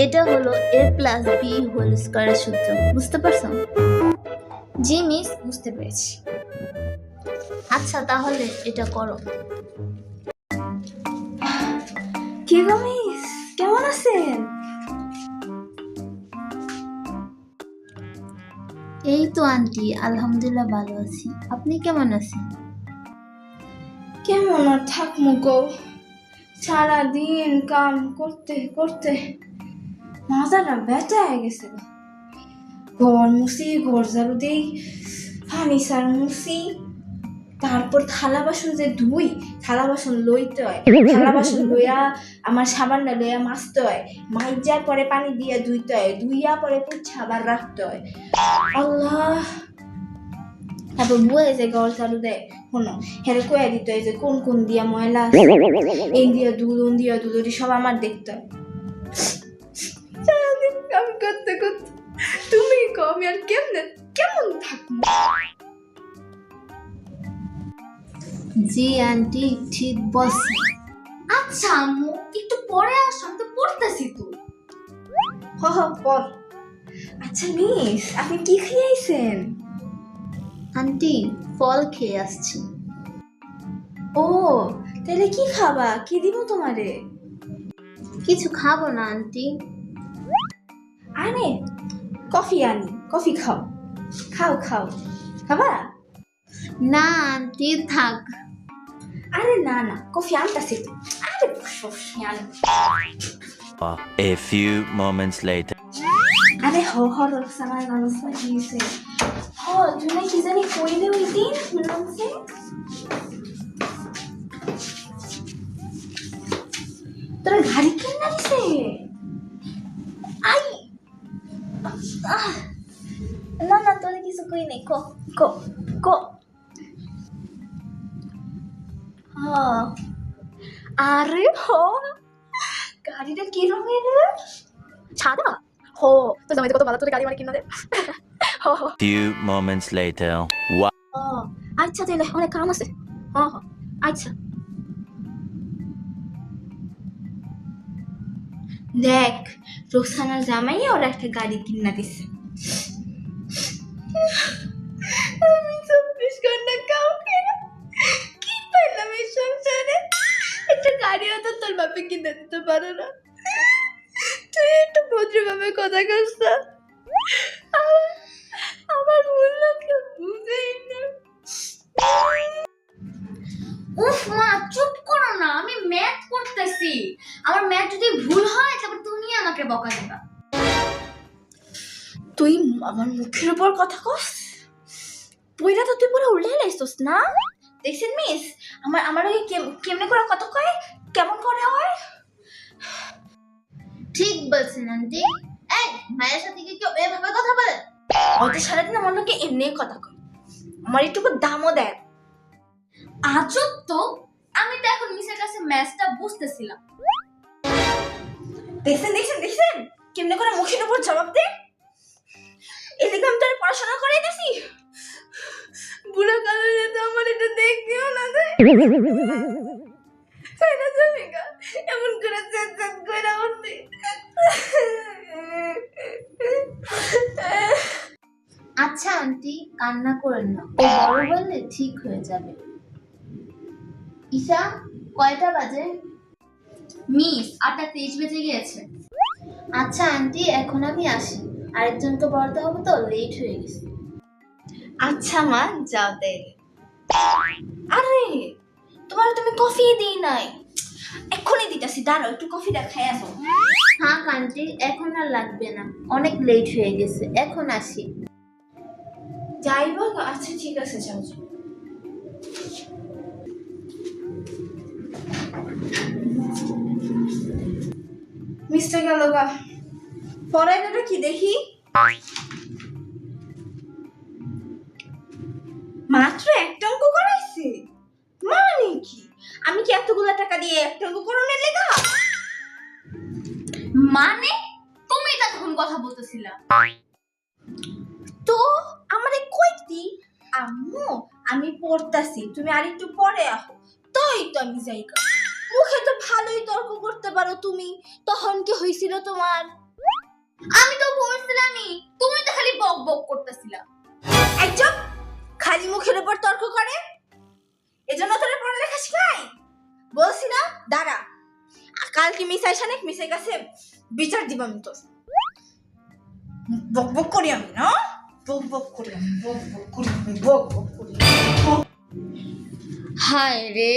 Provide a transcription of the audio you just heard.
এটা হলো a plus B whole স্কয়ারের সূত্র, বুঝতে পারছো? জি মিস, বুঝতে পেরেছি। আচ্ছা তাহলে এটা করো। কি গো মিস, কেমন আছেন? এই তো আন্টি, আলহামদুলিল্লাহ ভালো আছি। আপনি কেমন আছেন? কেমন আর থাকবো গো, সারাদিন কাম করতে করতে মাথাটা ব্যথা হয়ে গেছে গো। ঘর মুছি, ঘর ঝাড়ু দিই, ফার্নিচার মুছি, তারপর থালা বাসন যে ধুই, থালা বাসন লইতে হয়, থালা বাসন লইয়া আমার সাবানটা লইয়া মাজতে হয়, মাইজার পরে পানি দিয়া ধুইতে হয়, ধুইয়া পরে পুছা আবার রাখতে হয়। আল্লাহ, তারপর বুয়ে যে ঘর ঝাড়ু দেয়, শোনো হেরে কয়ে দিতে হয় যে কোন কোন দিয়া ময়লা আছে, এই দিয়া দুলুন দিয়া দুলুরি সব আমার দেখতে হয়। সারাদিন কাম করতে করতে তুমি কও আমি আর কেমন থাকবো? জি আন্টি, ঠিক বলছি। আচ্ছা আম্মু, একটু পরে আসো, আমি তো পড়তেছি তো। পর। আচ্ছা মিস, আপনি কি খাইয়েছেন? আন্টি, ফল খেয়ে আসছি। ও, তাহলে কি খাবা? কি দিব তোমারে? কিছু খাবো না আন্টি। আনে কফি আনি, কফি খাও, খাও খাও, খাবা? না আন্টি, থাক। আরে না না, কফি আনতাছি তো। আরে কফি আন। A few moments later. আরে রোকসানা মানুষ লাগিয়েছে। তুমি কি জানি কইলে ওই দিন শুনছে? তোর গাড়ি কেন দিছে? আই না না, তোর কিছু কই নাই, কো কো কো। আরে গাড়িটা কি রঙের? সাদা। তো জামাইতে কত ভালো তোর গাড়ি মানে কিনা দে। Few moments later. আচ্ছা তাহলে অনেক কাম আছে। আচ্ছা দেখ, রোকসানার জামাই ওর একটা গাড়ি কিনা দিছে। আমি 24 ঘন্টা কাম করে কি পাইলাম এই সংসারে? একটা গাড়িও তো তোর বাপে কিনে দিতে পারে না। তুই একটু ভদ্রভাবে কথা কস না। আমার মূল্য কেউ বুঝেই না। উফ মা, চুপ করো না, আমি ম্যাথ করতেছি। আমার ম্যাথ যদি ভুল হয় তারপর তুমি আমাকে বকা দিবা। তুই আমার মুখের উপর কথা কস? বইটা তো তুই পুরো উল্টে লাইছস না? দেখছেন মিস, আমার ওই কেমনে করে কত কয়, কেমন করে হয়? ঠিক বলছেন আন্টি। এই মায়ের সাথে কি কেউ এভাবে কথা বলে? অত সারাদিন আমার লোকে এমনি কথা কয়, আমার একটু দামও দেয়। আজব তো, আমি তো এখন মিসের কাছে ম্যাথটা বুঝতেছিলাম। দেখছেন কেমনে করে মুখের উপর জবাব দে। এদিকে আমি তোর পড়াশোনা করে দিছি, বুড়ো কালো যেতে আমার এটা দেখতেও না দেয়। তাই না জমিকা, এমন করে চেত করে উঠতে। আচ্ছা আন্টি, কান্না করেন না, ও বড় বললে ঠিক হয়ে যাবে। ঈশা, কয়টা বাজে? মিস 8:23 বেজে গিয়েছে। আচ্ছা আন্টি, এখন আমি আসি, আরেকজনকে পড়াতে হবে তো, লেট হয়ে গেছে। আচ্ছা মা, যাও তাইলে। আরে তোমার তুমি কফি দিই নাই, এক্ষুনি দিতেছি, দাঁড়াও একটু কফিটা খাই আসো। হ্যাঁ আন্টি, এখন আর লাগবে না, অনেক লেট হয়ে গেছে, এখন আসি। যাইব? আচ্ছা ঠিক আছে, যাও যাও। মিস্টার গেল গা, পড়াইটা কি দেখি? মাত্র একটা অঙ্ক করাইছে, মানে কি? আমি কি এতগুলো টাকা দিয়ে একটা অঙ্ক করানোর লেগা? মানে তুমি তখন কথা বলতেছিলা তো আমারে কইতি আম্মু আমি পড়তাছি, তুমি আরেকটু পরে আসো, তাই তো আমি যাই। মুখে তো ভালোই তর্ক করতে পারো তুমি, তখন কি হয়েছিল তোমার? আমি তো বলছিলামই, তুমি তো খালি বক বক করতেছিলা। একদম খালি মুখের উপর তর্ক করে, এজন্য তোরা পড়ালেখা শিখাই। বলছি না দাঁড়া, কালকে মিসাই শানেক মিসাই কাছে বিচার দিব আমি তোর। বক বক করি আমি না, বক বক করি আমি, বক বক করি আমি, বক বক করি। হায় রে